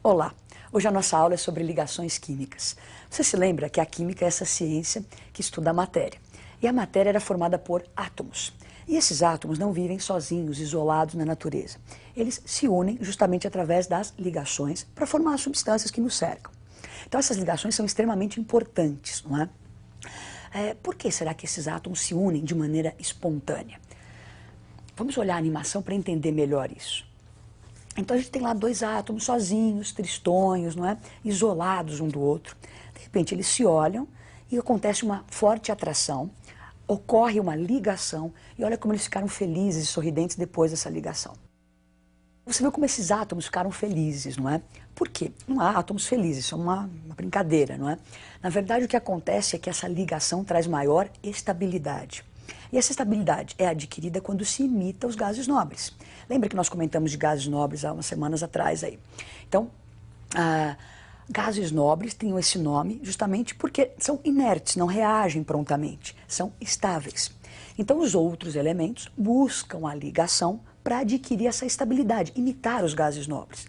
Olá! Hoje a nossa aula é sobre ligações químicas. Você se lembra que a química é essa ciência que estuda a matéria. E a matéria era formada por átomos. E esses átomos não vivem sozinhos, isolados na natureza. Eles se unem justamente através das ligações para formar as substâncias que nos cercam. Então essas ligações são extremamente importantes, não é? Por que será que esses átomos se unem de maneira espontânea? Vamos olhar a animação para entender melhor isso. Então a gente tem lá dois átomos sozinhos, tristonhos, não é? Isolados um do outro. De repente eles se olham e acontece uma forte atração, ocorre uma ligação e olha como eles ficaram felizes e sorridentes depois dessa ligação. Você viu como esses átomos ficaram felizes, não é? Por quê? Não há átomos felizes, isso é uma brincadeira, não é? Na verdade o que acontece é que essa ligação traz maior estabilidade. E essa estabilidade é adquirida quando se imita os gases nobres. Lembra que nós comentamos de gases nobres há umas semanas atrás aí. Então, gases nobres têm esse nome justamente porque são inertes, não reagem prontamente, são estáveis. Então, os outros elementos buscam a ligação para adquirir essa estabilidade, imitar os gases nobres.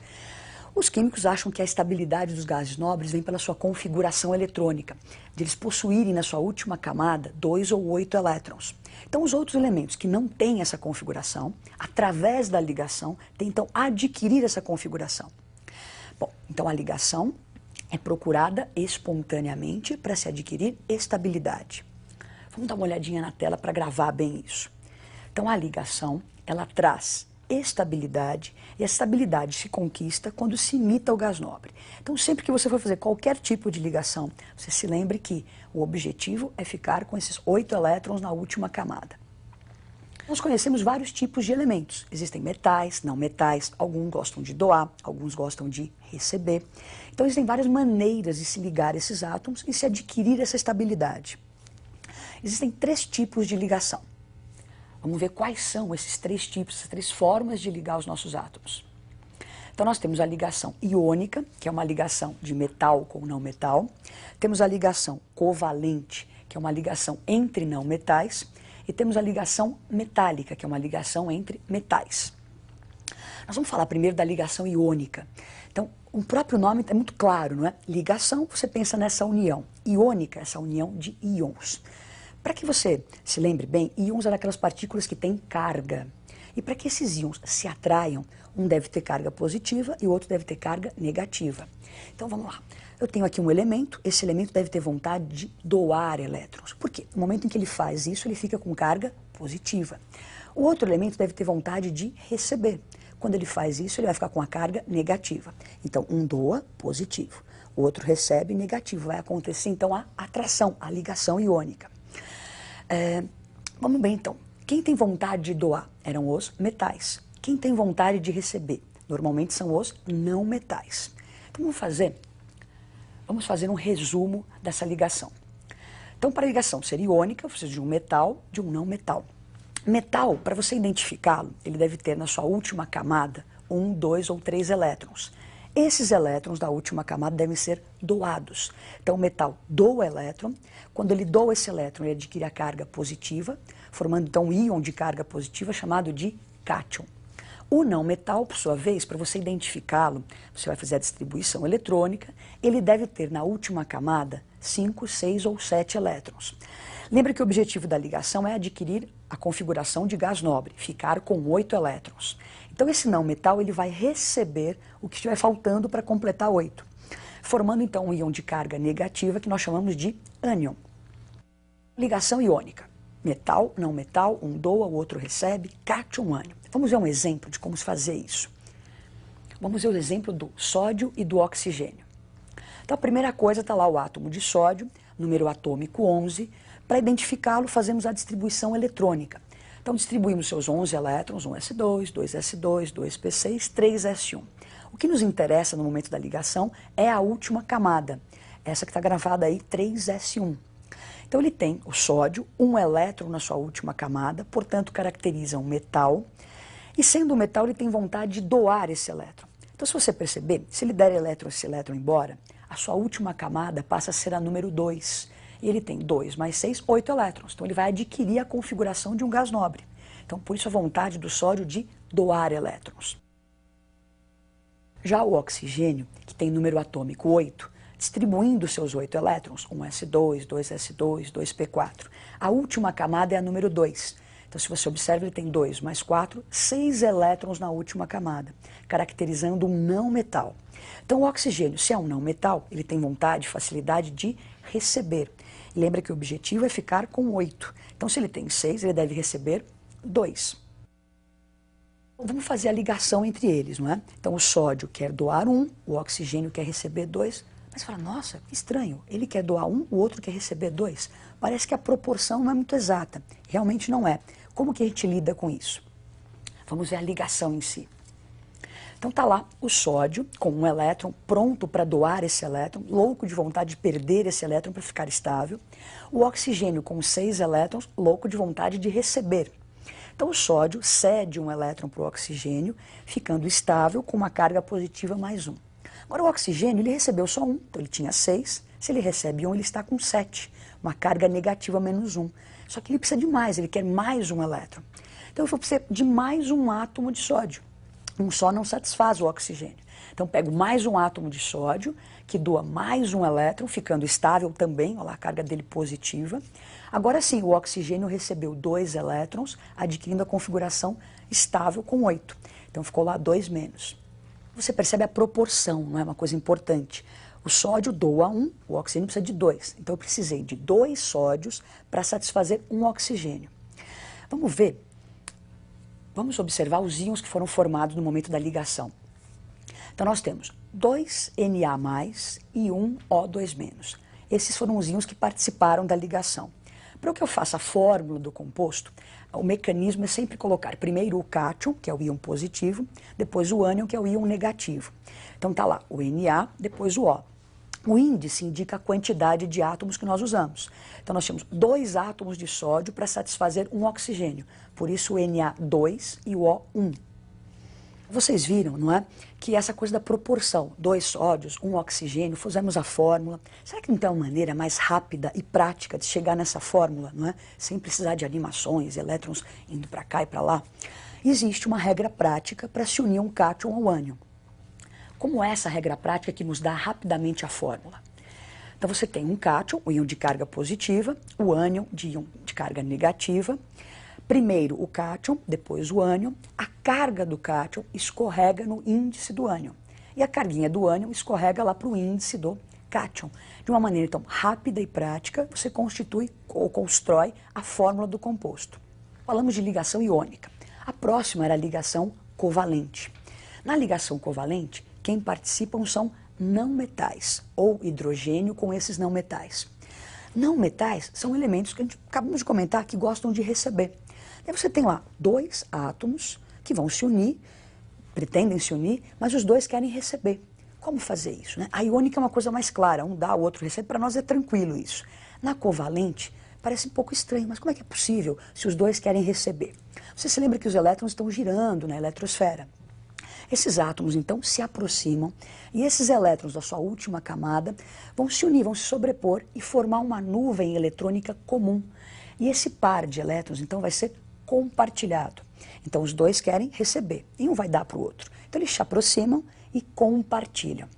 Os químicos acham que a estabilidade dos gases nobres vem pela sua configuração eletrônica, de eles possuírem na sua última camada 2 ou 8 elétrons. Então, os outros elementos que não têm essa configuração, através da ligação, tentam adquirir essa configuração. Bom, então a ligação é procurada espontaneamente para se adquirir estabilidade. Vamos dar uma olhadinha na tela para gravar bem isso. Então, a ligação, ela traz estabilidade, e a estabilidade se conquista quando se imita o gás nobre. Então, sempre que você for fazer qualquer tipo de ligação, você se lembre que o objetivo é ficar com esses 8 elétrons na última camada. Nós conhecemos vários tipos de elementos. Existem metais, não metais, alguns gostam de doar, alguns gostam de receber. Então, existem várias maneiras de se ligar esses átomos e se adquirir essa estabilidade. Existem 3 tipos de ligação. Vamos ver quais são esses 3 tipos, essas 3 formas de ligar os nossos átomos. Então nós temos a ligação iônica, que é uma ligação de metal com não metal. Temos a ligação covalente, que é uma ligação entre não metais. E temos a ligação metálica, que é uma ligação entre metais. Nós vamos falar primeiro da ligação iônica. Então, o próprio nome é muito claro, não é? Ligação, você pensa nessa união. Iônica, essa união de íons. Para que você se lembre bem, íons são aquelas partículas que têm carga. E para que esses íons se atraiam, um deve ter carga positiva e o outro deve ter carga negativa. Então vamos lá. Eu tenho aqui um elemento, esse elemento deve ter vontade de doar elétrons. Por quê? No momento em que ele faz isso, ele fica com carga positiva. O outro elemento deve ter vontade de receber. Quando ele faz isso, ele vai ficar com a carga negativa. Então, um doa, positivo. O outro recebe, negativo. Vai acontecer, então, a atração, a ligação iônica. Vamos bem então, quem tem vontade de doar eram os metais, quem tem vontade de receber normalmente são os não metais. Então vamos fazer um resumo dessa ligação. Então para a ligação ser iônica, você precisa de um metal, de um não metal. Metal, para você identificá-lo, ele deve ter na sua última camada 1, 2 ou 3 elétrons. Esses elétrons da última camada devem ser doados. Então o metal doa elétron, quando ele doa esse elétron ele adquire a carga positiva, formando então um íon de carga positiva chamado de cátion. O não metal, por sua vez, para você identificá-lo, você vai fazer a distribuição eletrônica, ele deve ter na última camada 5, 6 ou 7 elétrons. Lembra que o objetivo da ligação é adquirir a configuração de gás nobre, ficar com 8 elétrons. Então esse não metal ele vai receber o que estiver faltando para completar 8, formando então um íon de carga negativa que nós chamamos de ânion. Ligação iônica. Metal, não metal, um doa, o outro recebe, cátion, ânion. Vamos ver um exemplo de como se fazer isso. Vamos ver o exemplo do sódio e do oxigênio. Então a primeira coisa está lá o átomo de sódio, número atômico 11. Para identificá-lo fazemos a distribuição eletrônica. Então distribuímos seus 11 elétrons, 1s2, 2s2, 2p6, 3s1. O que nos interessa no momento da ligação é a última camada, essa que está gravada aí, 3s1. Então ele tem o sódio, um elétron na sua última camada, portanto caracteriza um metal, e sendo um metal ele tem vontade de doar esse elétron. Então se você perceber, se ele der esse elétron embora, a sua última camada passa a ser a número 2. E ele tem 2 mais 6, 8 elétrons. Então ele vai adquirir a configuração de um gás nobre. Então por isso a vontade do sódio de doar elétrons. Já o oxigênio, que tem número atômico 8, distribuindo seus 8 elétrons, 1s2, 2s2, 2p4. A última camada é a número 2. Então, se você observa, ele tem 2 mais 4, 6 elétrons na última camada, caracterizando um não metal. Então, o oxigênio, se é um não metal, ele tem vontade, facilidade de receber. E lembra que o objetivo é ficar com 8. Então, se ele tem 6, ele deve receber 2. Vamos fazer a ligação entre eles, não é? Então, o sódio quer doar 1, o oxigênio quer receber 2. Mas você fala, nossa, que estranho, ele quer doar 1, o outro quer receber 2. Parece que a proporção não é muito exata. Realmente não é. Como que a gente lida com isso? Vamos ver a ligação em si. Então tá lá o sódio com um elétron pronto para doar esse elétron, louco de vontade de perder esse elétron para ficar estável. O oxigênio com 6 elétrons, louco de vontade de receber. Então o sódio cede um elétron para o oxigênio, ficando estável com uma carga positiva mais 1. Agora o oxigênio, ele recebeu só 1, então ele tinha 6. Se ele recebe 1, ele está com 7, uma carga negativa menos 1. Só que ele precisa de mais, ele quer mais um elétron. Então eu vou precisar de mais um átomo de sódio. Um só não satisfaz o oxigênio. Então pego mais um átomo de sódio, que doa mais um elétron, ficando estável também, olha lá a carga dele positiva. Agora sim, o oxigênio recebeu 2 elétrons, adquirindo a configuração estável com 8. Então ficou lá 2 menos. Você percebe a proporção, não é uma coisa importante. O sódio doa 1, o oxigênio precisa de 2. Então eu precisei de 2 sódios para satisfazer um oxigênio. Vamos ver. Vamos observar os íons que foram formados no momento da ligação. Então nós temos 2 Na+ e 1 O2-. Esses foram os íons que participaram da ligação. Para que eu faça a fórmula do composto, o mecanismo é sempre colocar primeiro o cátion, que é o íon positivo, depois o ânion, que é o íon negativo. Então tá lá o Na, depois o O. O índice indica a quantidade de átomos que nós usamos. Então nós temos 2 átomos de sódio para satisfazer um oxigênio. Por isso o Na2 e o O1. Vocês viram, não é? Que essa coisa da proporção, 2 sódios, 1 oxigênio, fizemos a fórmula. Será que não tem uma maneira mais rápida e prática de chegar nessa fórmula, não é? Sem precisar de animações, elétrons indo para cá e para lá? Existe uma regra prática para se unir um cátion ao ânion. Como é essa regra prática que nos dá rapidamente a fórmula? Então você tem um cátion, o íon de carga positiva, o ânion de íon de carga negativa. Primeiro o cátion, depois o ânion. A carga do cátion escorrega no índice do ânion. E a carguinha do ânion escorrega lá para o índice do cátion. De uma maneira, então, rápida e prática, você constitui ou constrói a fórmula do composto. Falamos de ligação iônica. A próxima era a ligação covalente. Na ligação covalente, quem participam são não metais, ou hidrogênio com esses não metais. Não metais são elementos que a gente acabamos de comentar que gostam de receber. Aí você tem lá 2 átomos que vão se unir, pretendem se unir, mas os 2 querem receber. Como fazer isso, né? A iônica é uma coisa mais clara, um dá, o outro recebe, para nós é tranquilo isso. Na covalente, parece um pouco estranho, mas como é que é possível se os 2 querem receber? Você se lembra que os elétrons estão girando na eletrosfera. Esses átomos, então, se aproximam e esses elétrons da sua última camada vão se unir, vão se sobrepor e formar uma nuvem eletrônica comum. E esse par de elétrons, então, vai ser compartilhado. Então, os 2 querem receber e um vai dar para o outro. Então, eles se aproximam e compartilham.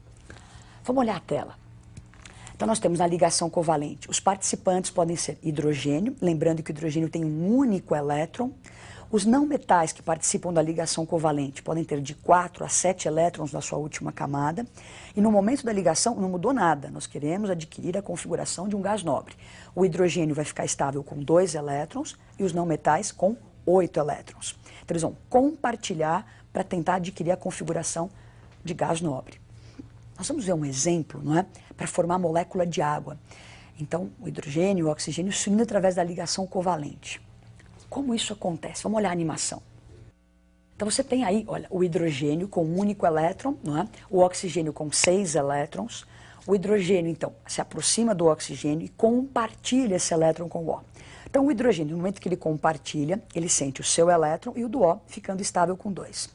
Vamos olhar a tela. Então, nós temos na ligação covalente. Os participantes podem ser hidrogênio, lembrando que o hidrogênio tem um único elétron. Os não metais que participam da ligação covalente podem ter de 4 a 7 elétrons na sua última camada. E no momento da ligação não mudou nada. Nós queremos adquirir a configuração de um gás nobre. O hidrogênio vai ficar estável com 2 elétrons e os não metais com 8 elétrons. Então eles vão compartilhar para tentar adquirir a configuração de gás nobre. Nós vamos ver um exemplo, não é? Para formar a molécula de água. Então o hidrogênio e o oxigênio se unem através da ligação covalente. Como isso acontece? Vamos olhar a animação. Então você tem aí, olha, o hidrogênio com um único elétron, não é? O oxigênio com 6 elétrons. O hidrogênio, então, se aproxima do oxigênio e compartilha esse elétron com o O. Então o hidrogênio, no momento que ele compartilha, ele sente o seu elétron e o do O ficando estável com 2.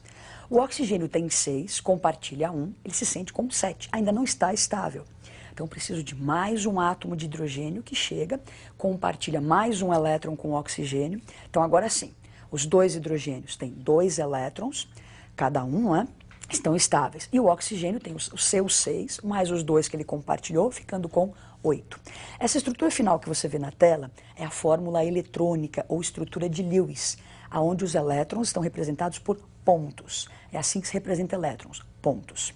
O oxigênio tem 6, compartilha 1, ele se sente com 7, ainda não está estável. Então, preciso de mais um átomo de hidrogênio que chega, compartilha mais um elétron com o oxigênio. Então, agora sim, os 2 hidrogênios têm 2 elétrons, cada um, não é? estão estáveis. E o oxigênio tem os seus 6, mais os 2 que ele compartilhou, ficando com 8. Essa estrutura final que você vê na tela é a fórmula eletrônica ou estrutura de Lewis, onde os elétrons estão representados por pontos. É assim que se representa elétrons, pontos.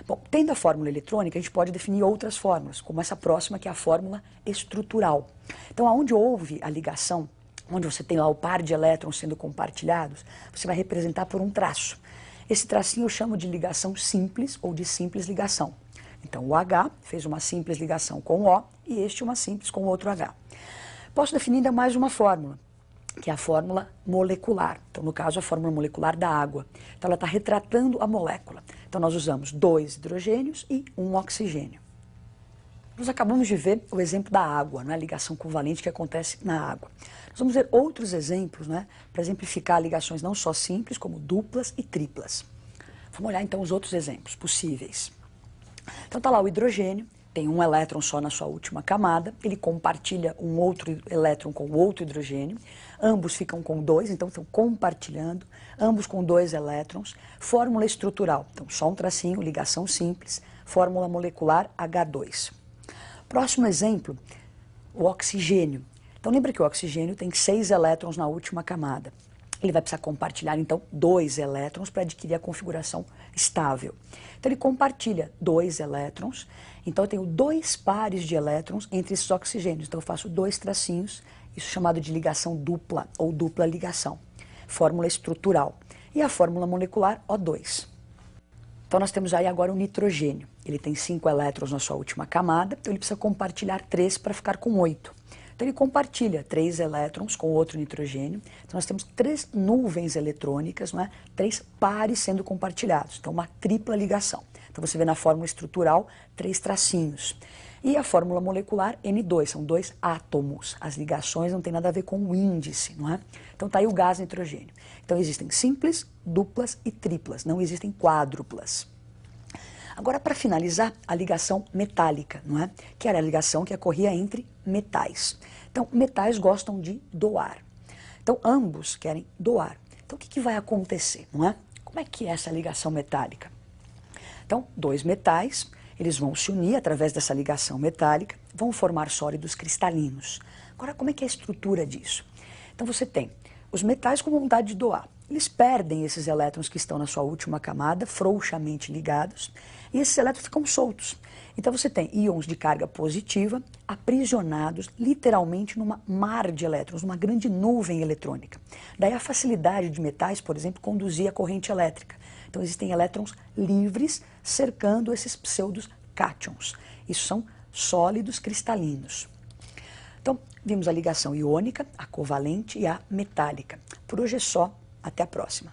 Bom, tendo a fórmula eletrônica, a gente pode definir outras fórmulas, como essa próxima, que é a fórmula estrutural. Então, aonde houve a ligação, onde você tem lá o par de elétrons sendo compartilhados, você vai representar por um traço. Esse tracinho eu chamo de ligação simples ou de simples ligação. Então, o H fez uma simples ligação com o O e este uma simples com o outro H. Posso definir ainda mais uma fórmula, que é a fórmula molecular. Então, no caso, a fórmula molecular da água. Então, ela está retratando a molécula. Então, nós usamos 2 hidrogênios e 1 oxigênio. Nós acabamos de ver o exemplo da água, né, a ligação covalente que acontece na água. Nós vamos ver outros exemplos, né, para exemplificar ligações não só simples, como duplas e triplas. Vamos olhar então os outros exemplos possíveis. Então está lá o hidrogênio, tem um elétron só na sua última camada, ele compartilha um outro elétron com outro hidrogênio, ambos ficam com 2, então estão compartilhando, ambos com 2 elétrons, fórmula estrutural, então só um tracinho, ligação simples, fórmula molecular H2. Próximo exemplo, o oxigênio. Então lembra que o oxigênio tem 6 elétrons na última camada. Ele vai precisar compartilhar, então, 2 elétrons para adquirir a configuração estável. Então, ele compartilha 2 elétrons. Então, eu tenho 2 pares de elétrons entre esses oxigênios. Então, eu faço 2 tracinhos, isso é chamado de ligação dupla ou dupla ligação. Fórmula estrutural. E a fórmula molecular, O2. Então, nós temos aí agora o nitrogênio. Ele tem 5 elétrons na sua última camada, então ele precisa compartilhar 3 para ficar com 8. Então, ele compartilha 3 elétrons com outro nitrogênio. Então, nós temos 3 nuvens eletrônicas, não é? 3 pares sendo compartilhados. Então, uma tripla ligação. Então, você vê na fórmula estrutural 3 tracinhos. E a fórmula molecular N2, são 2 átomos. As ligações não têm nada a ver com o índice, não é? Então, está aí o gás nitrogênio. Então, existem simples, duplas e triplas, não existem quádruplas. Agora, para finalizar, a ligação metálica, não é? Que era a ligação que ocorria entre metais. Então, metais gostam de doar. Então, ambos querem doar. Então, o que vai acontecer, não é? Como é que é essa ligação metálica? Então, 2 metais, eles vão se unir através dessa ligação metálica, vão formar sólidos cristalinos. Agora, como é que é a estrutura disso? Então, você tem os metais com vontade de doar. Eles perdem esses elétrons que estão na sua última camada, frouxamente ligados, e esses elétrons ficam soltos. Então você tem íons de carga positiva aprisionados literalmente numa mar de elétrons, numa grande nuvem eletrônica. Daí a facilidade de metais, por exemplo, conduzir a corrente elétrica. Então existem elétrons livres cercando esses pseudos cátions. Isso são sólidos cristalinos. Então, vimos a ligação iônica, a covalente e a metálica. Por hoje é só. Até a próxima.